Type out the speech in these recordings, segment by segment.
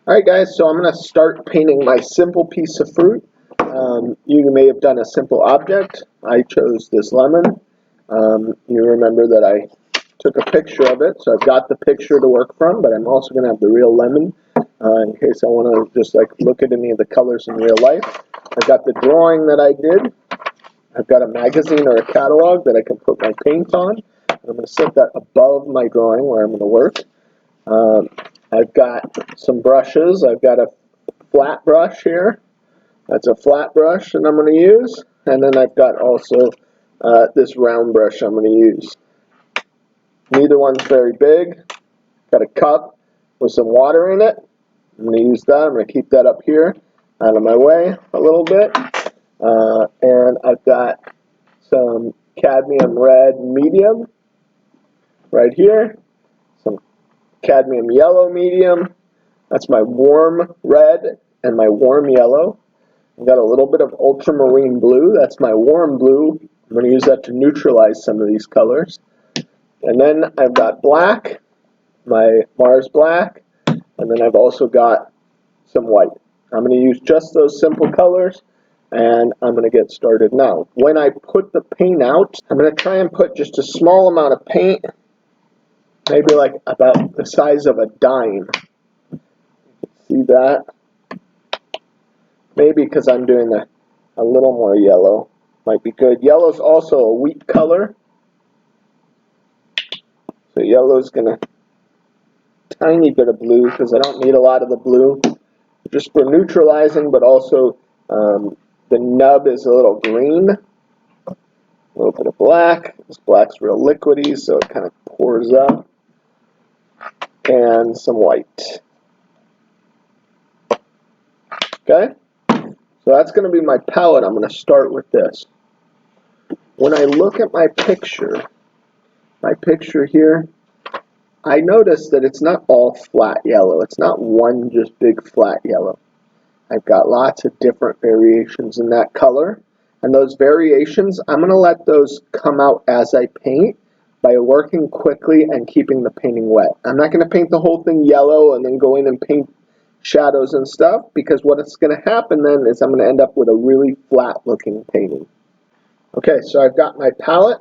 Alright guys, so I'm going to start painting my simple piece of fruit. You may have done a simple object. I chose this lemon. You remember that I took a picture of it, so I've got the picture to work from, but I'm also going to have the real lemon in case I want to just like look at any of the colors in real life. I've got the drawing that I did. I've got a magazine or a catalog that I can put my paint on. I'm going to set that above my drawing where I'm going to work. I've got some brushes. I've got a flat brush here. That's a flat brush that I'm going to use. And then I've got also this round brush I'm going to use. Neither one's very big. Got a cup with some water in it. I'm going to use that. I'm going to keep that up here out of my way a little bit. And I've got some cadmium red medium right here. Some cadmium yellow medium. That's my warm red and my warm yellow. I've got a little bit of ultramarine blue. That's my warm blue. I'm going to use that to neutralize some of these colors. And then I've got black, my Mars black, and then I've also got some white. I'm going to use just those simple colors, and I'm going to get started now. When I put the paint out, I'm going to try and put just a small amount of paint, maybe like about the size of a dime. See that? Maybe because I'm doing a little more yellow. Might be good. Yellow's also a weak color. So yellow's gonna tiny bit of blue because I don't need a lot of the blue. Just for neutralizing, but also the nub is a little green. A little bit of black. This black's real liquidy, so it kind of pours up. And some white. Okay? So that's going to be my palette. I'm going to start with this. When I look at my picture here, I notice that it's not all flat yellow. It's not one just big flat yellow. I've got lots of different variations in that color. And those variations, I'm going to let those come out as I paint by working quickly and keeping the painting wet. I'm not going to paint the whole thing yellow and then go in and paint shadows and stuff, because what's going to happen then is I'm going to end up with a really flat looking painting. Okay, so I've got my palette,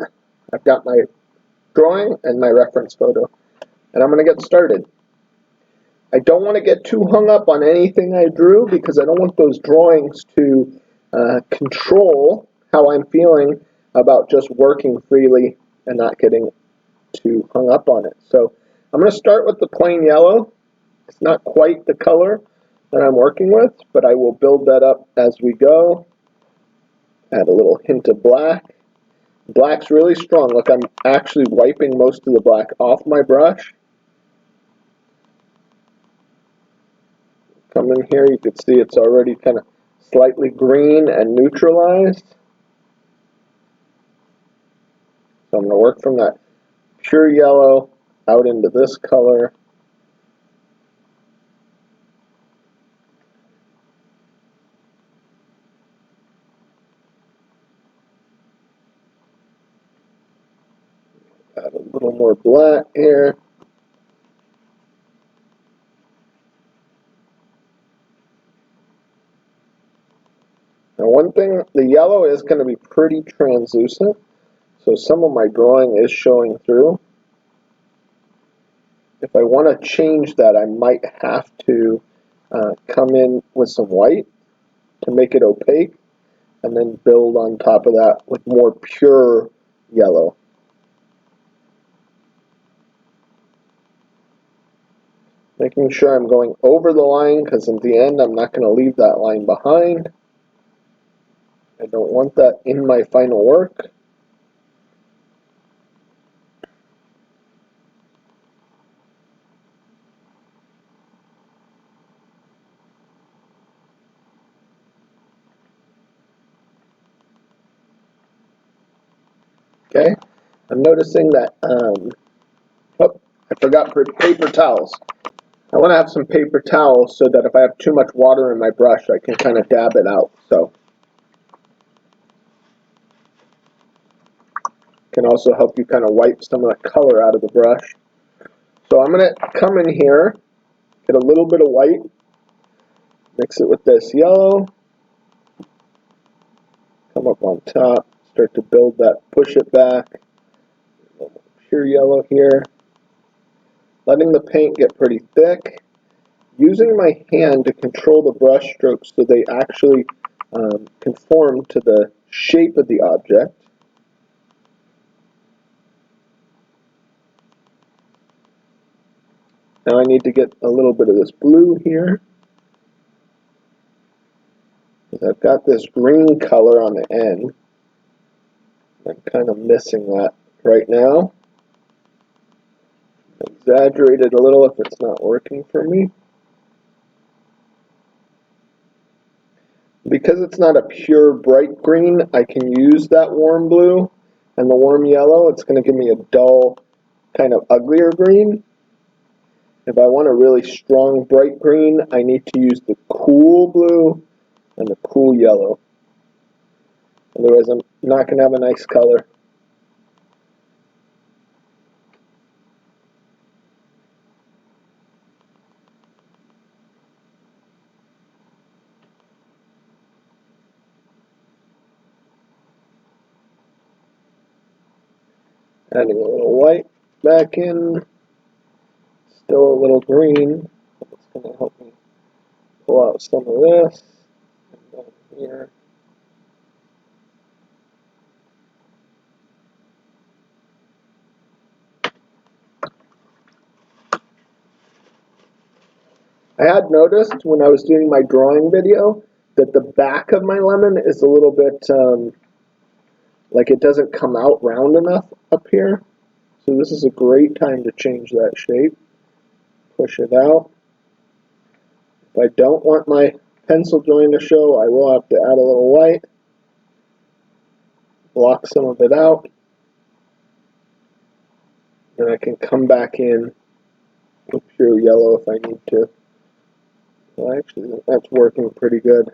I've got my drawing and my reference photo, and I'm going to get started. I don't want to get too hung up on anything I drew because I don't want those drawings to control how I'm feeling about just working freely and not getting too hung up on it. So I'm going to start with the plain yellow. It's not quite the color that I'm working with, but I will build that up as we go. Add a little hint of black. Black's really strong. Look, I'm actually wiping most of the black off my brush. Come in here, you can see it's already kind of slightly green and neutralized. So I'm going to work from that pure yellow out into this color. Add a little more black here. Now one thing, the yellow is going to be pretty translucent, so some of my drawing is showing through. If I want to change that, I might have to come in with some white to make it opaque, and then build on top of that with more pure yellow. Making sure I'm going over the line, because in the end I'm not going to leave that line behind. I don't want that in my final work. Okay, I'm noticing that, oh, I forgot paper towels. I want to have some paper towels so that if I have too much water in my brush, I can kind of dab it out. So, can also help you kind of wipe some of the color out of the brush. So I'm going to come in here, get a little bit of white, Mix it with this yellow. Come up on top. Start to build that, push it back. Pure yellow here. Letting the paint get pretty thick. Using my hand to control the brush strokes so they actually conform to the shape of the object. Now I need to get a little bit of this blue here. I've got this green color on the end. I'm kind of missing that right now. Exaggerate it a little if it's not working for me. Because it's not a pure bright green, I can use that warm blue and the warm yellow. It's going to give me a dull, kind of uglier green. If I want a really strong bright green, I need to use the cool blue and the cool yellow. Otherwise, I'm not going to have a nice color. Adding a little white back in. Still a little green. It's going to help me pull out some of this. And down here. I had noticed when I was doing my drawing video that the back of my lemon is a little bit like it doesn't come out round enough up here. So this is a great time to change that shape. Push it out. If I don't want my pencil join to show, I will have to add a little white. Block some of it out. And I can come back in with pure yellow if I need to. Well, actually, that's working pretty good.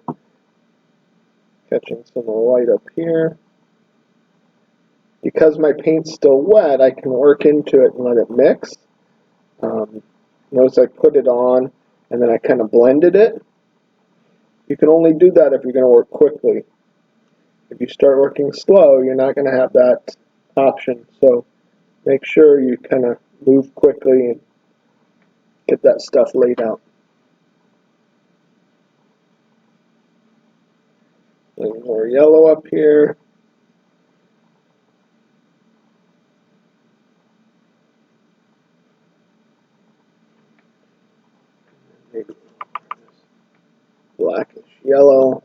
Catching some white up here. Because my paint's still wet, I can work into it and let it mix. Notice I put it on and then I kind of blended it. You can only do that if you're going to work quickly. If you start working slow, you're not going to have that option. So make sure you kind of move quickly and get that stuff laid out. A little more yellow up here. Maybe blackish yellow.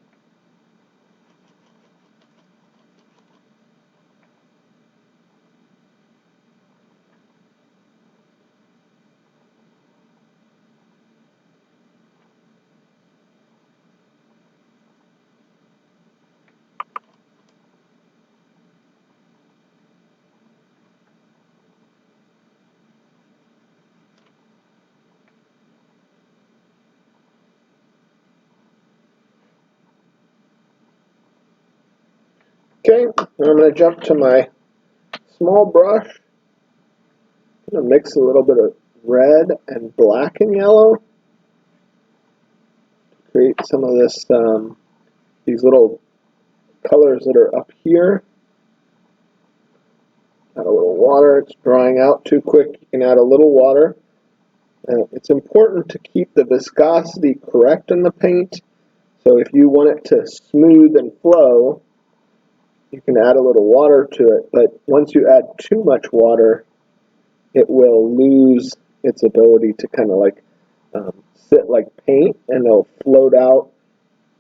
Okay, now I'm going to jump to my small brush. I'm going to mix a little bit of red and black and yellow. Create some of this, these little colors that are up here. Add a little water. It's drying out too quick. You can add a little water. It's important to keep the viscosity correct in the paint. So if you want it to smooth and flow, you can add a little water to it. But once you add too much water, it will lose its ability to kind of like sit like paint, and it'll float out.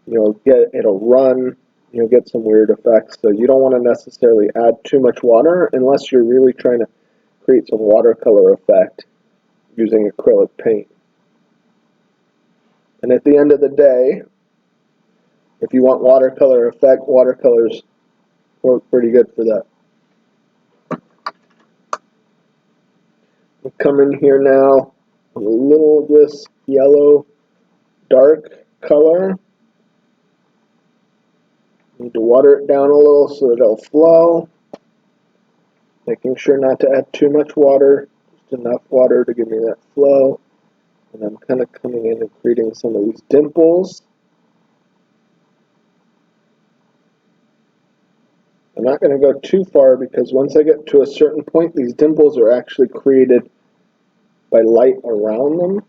It'll run. You'll get some weird effects. So you don't want to necessarily add too much water unless you're really trying to create some watercolor effect using acrylic paint. And at the end of the day, if you want watercolor effect, watercolors work pretty good for that. We'll come in here now with a little of this yellow dark color. Need to water it down a little so that it'll flow. Making sure not to add too much water, just enough water to give me that flow. And I'm kind of coming in and creating some of these dimples. I'm not going to go too far because once I get to a certain point, these dimples are actually created by light around them.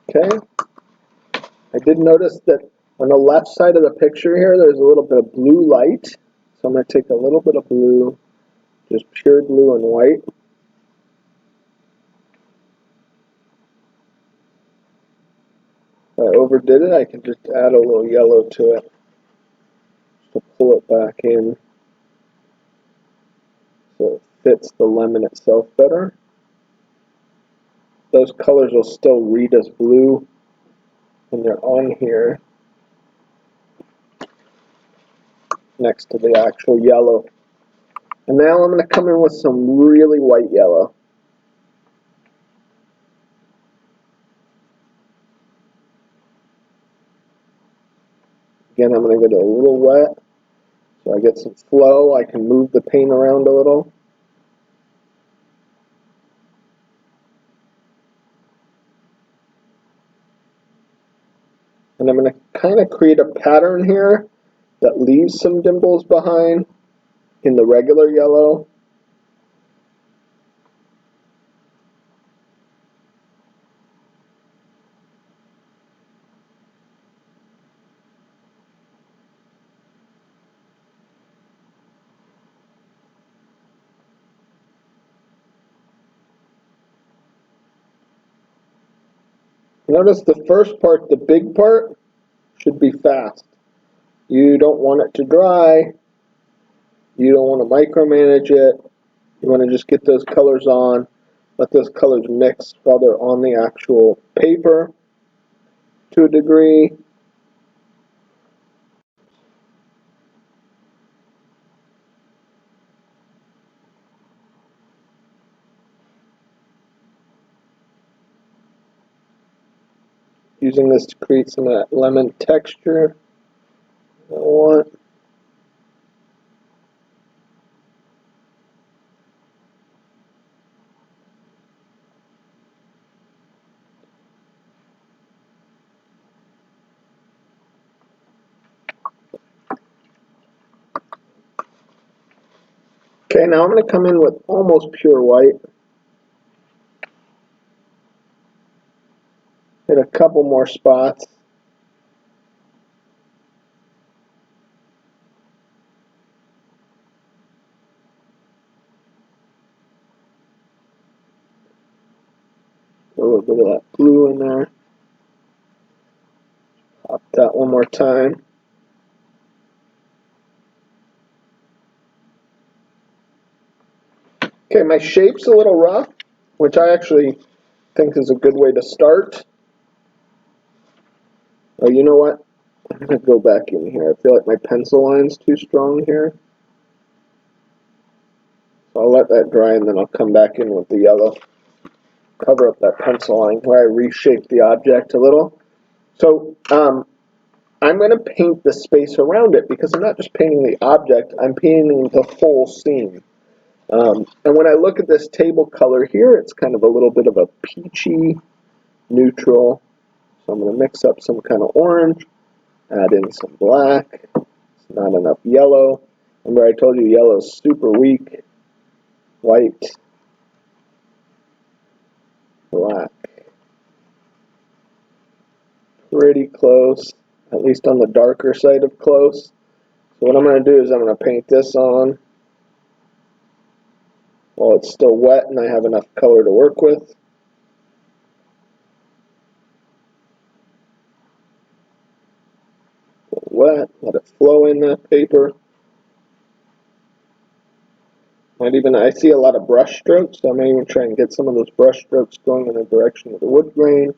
Okay. I did notice that on the left side of the picture here, there's a little bit of blue light. So I'm going to take a little bit of blue, just pure blue and white. If I overdid it, I can just add a little yellow to it to pull it back in so it fits the lemon itself better. Those colors will still read as blue when they're on here next to the actual yellow. And now I'm going to come in with some really white yellow. Again, I'm going to get a little wet so I get some flow. I can move the paint around a little. And I'm going to kind of create a pattern here that leaves some dimples behind in the regular yellow. Notice the first part, the big part, should be fast. You don't want it to dry. You don't want to micromanage it. You want to just get those colors on. Let those colors mix while they're on the actual paper to a degree. Using this to create some of that lemon texture I want. Okay, now I'm going to come in with almost pure white. Hit a couple more spots. A little bit of that blue in there. Pop that one more time. Okay, my shape's a little rough, which I actually think is a good way to start. Oh, you know what? I'm going to go back in here. I feel like my pencil line's too strong here. So I'll let that dry and then I'll come back in with the yellow. Cover up that pencil line where I reshape the object a little. So I'm going to paint the space around it because I'm not just painting the object, I'm painting the whole scene. And when I look at this table color here, it's kind of a little bit of a peachy neutral. So I'm going to mix up some kind of orange, add in some black. It's not enough yellow. Remember I told you yellow is super weak. White, black. Pretty close, at least on the darker side of close. So what I'm going to do is I'm going to paint this on while it's still wet and I have enough color to work with. Wet, let it flow in that paper. I see a lot of brush strokes, so I may even try and get some of those brush strokes going in the direction of the wood grain.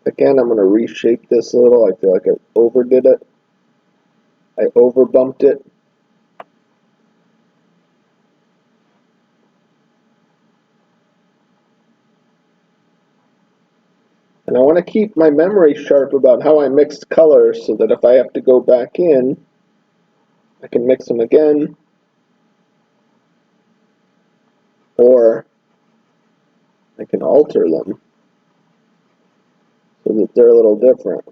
Again, I'm going to reshape this a little. I feel like I overdid it. I overbumped it. And I want to keep my memory sharp about how I mixed colors so that if I have to go back in, I can mix them again, or I can alter them so that they're a little different.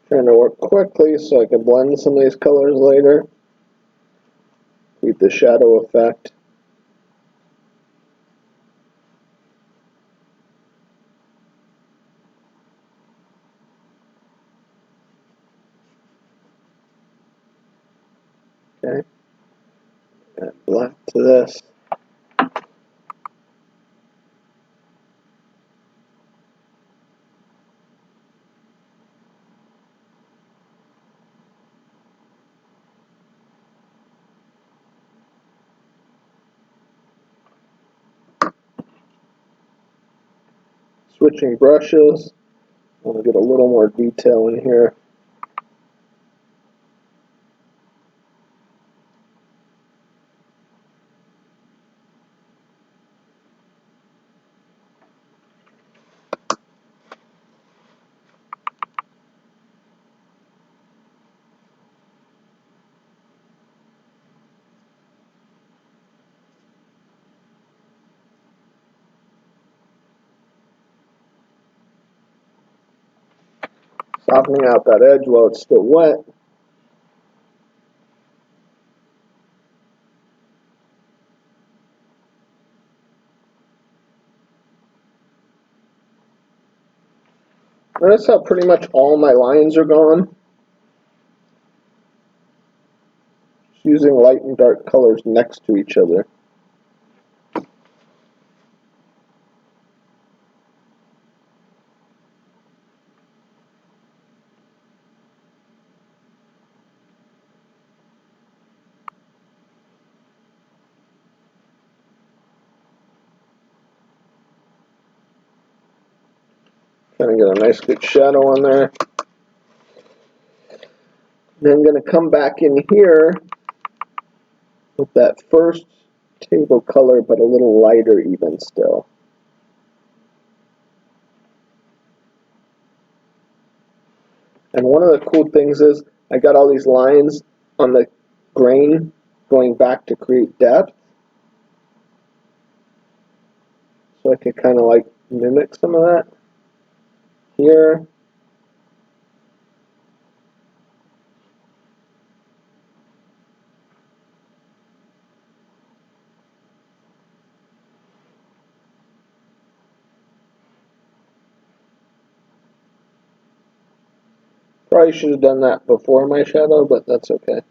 Trying to work quickly so I can blend some of these colors later. Keep the shadow effect. Okay. Add black to this. Switching brushes. I want to get a little more detail in here. Softening out that edge while it's still wet. Notice how pretty much all my lines are gone. Just using light and dark colors next to each other. Kind of get a nice good shadow on there. Then I'm going to come back in here with that first table color, but a little lighter even still. And one of the cool things is I got all these lines on the grain going back to create depth. So I can kind of like mimic some of that here. Probably should have done that before my shadow, but that's okay.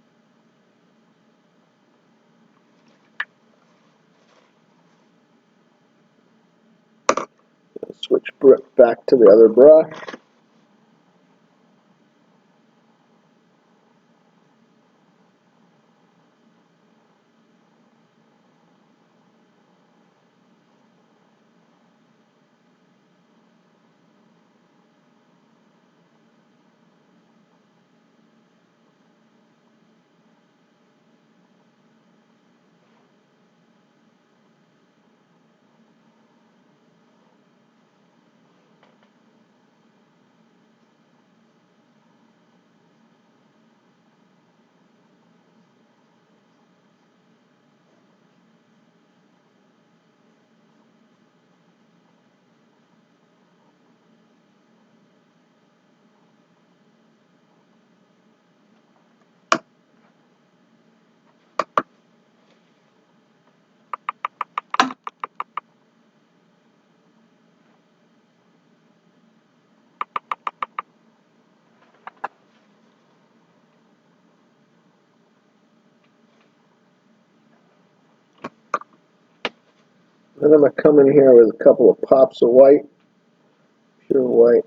Switch back to the other brush. Then I'm going to come in here with a couple of pops of white, pure white.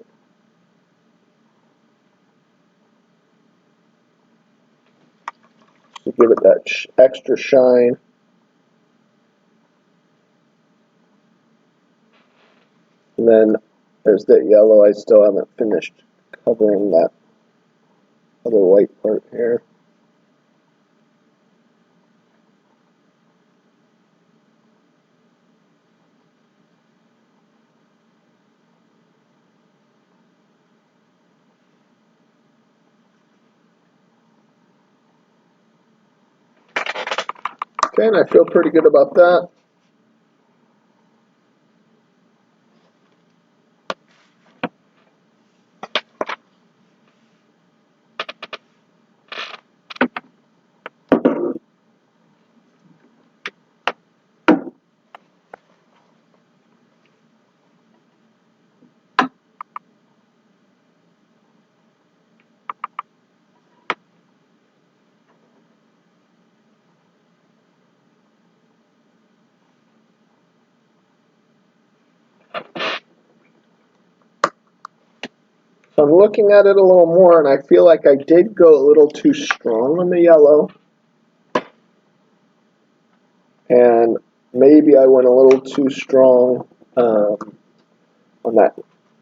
To give it that extra shine. And then there's that yellow. I still haven't finished covering that other white part here. Okay, and I feel pretty good about that. So I'm looking at it a little more, and I feel like I did go a little too strong on the yellow. And maybe I went a little too strong on that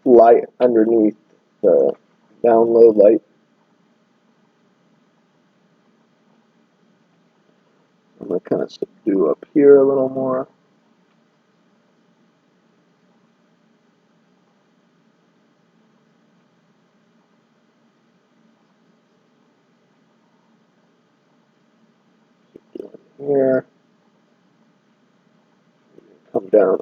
light underneath the down low light. I'm going to kind of subdue up here a little more. Here. Come down.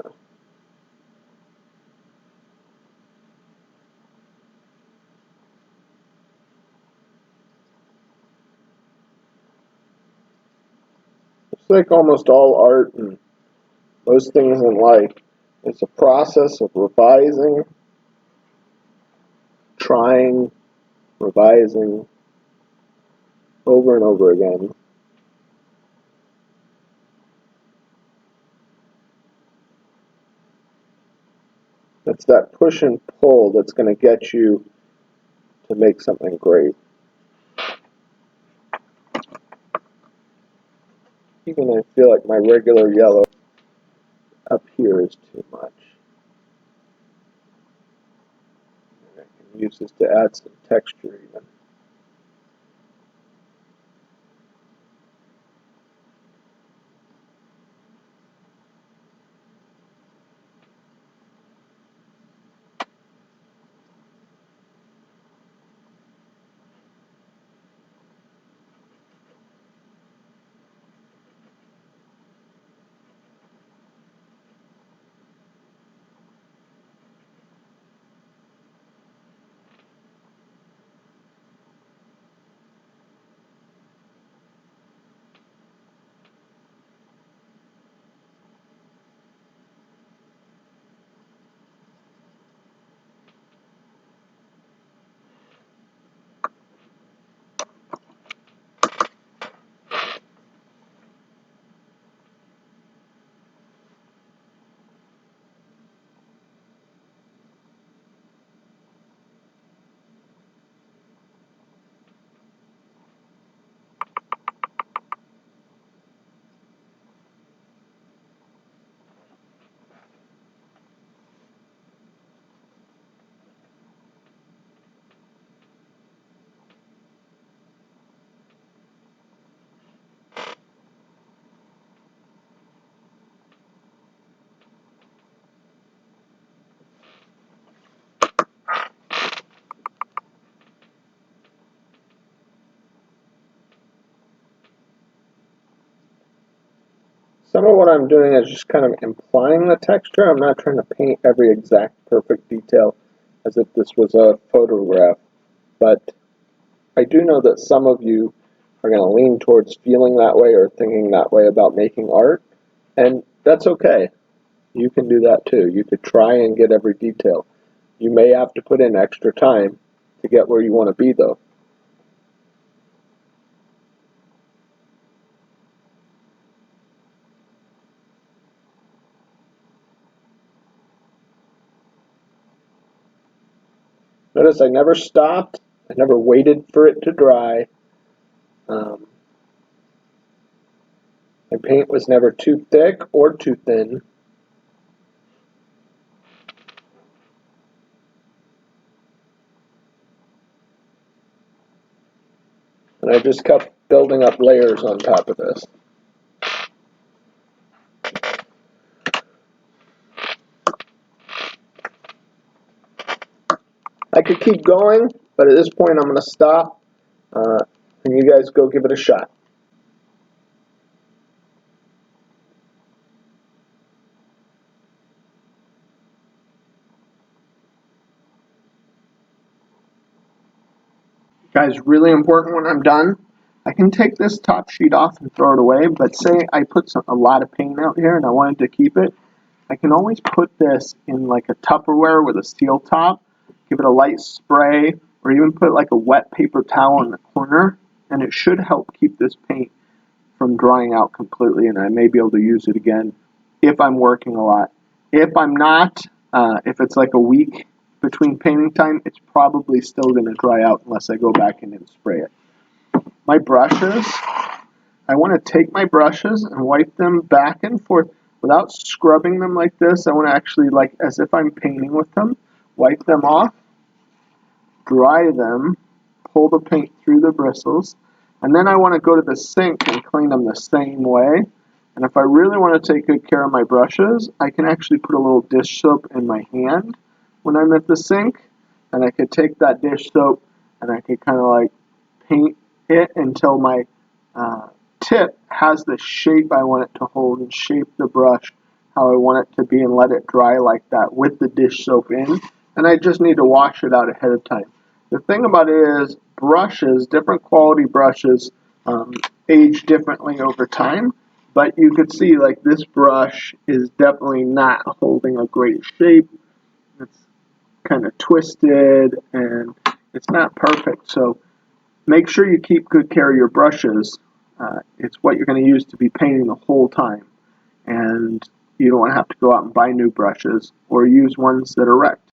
It's like almost all art and most things in life. It's a process of revising, trying, revising over and over again. It's that push and pull that's going to get you to make something great. Even I feel like my regular yellow up here is too much. I can use this to add some texture even. Some of what I'm doing is just kind of implying the texture. I'm not trying to paint every exact perfect detail as if this was a photograph. But I do know that some of you are going to lean towards feeling that way or thinking that way about making art. And that's okay. You can do that too. You could try and get every detail. You may have to put in extra time to get where you want to be though. Notice I never stopped, I never waited for it to dry. My paint was never too thick or too thin. And I just kept building up layers on top of this. I could keep going, but at this point I'm going to stop, and you guys go give it a shot. Guys, really important when I'm done, I can take this top sheet off and throw it away, but say I put a lot of paint out here and I wanted to keep it, I can always put this in like a Tupperware with a steel top, give it a light spray, or even put like a wet paper towel in the corner, and it should help keep this paint from drying out completely, and I may be able to use it again if I'm working a lot. If I'm not, if it's like a week between painting time, it's probably still going to dry out unless I go back in and spray it. My brushes, I want to take my brushes and wipe them back and forth without scrubbing them like this. I want to actually, like as if I'm painting with them, wipe them off, dry them, pull the paint through the bristles, and then I want to go to the sink and clean them the same way. And if I really want to take good care of my brushes, I can actually put a little dish soap in my hand when I'm at the sink, and I could take that dish soap and I could kind of like paint it until my tip has the shape I want it to hold, and shape the brush how I want it to be, and let it dry like that with the dish soap in. And I just need to wash it out ahead of time. The thing about it is brushes, different quality brushes, age differently over time, but you could see like this brush is definitely not holding a great shape. It's kind of twisted and it's not perfect. So make sure you keep good care of your brushes. It's what you're going to use to be painting the whole time, and you don't want to have to go out and buy new brushes or use ones that are wrecked.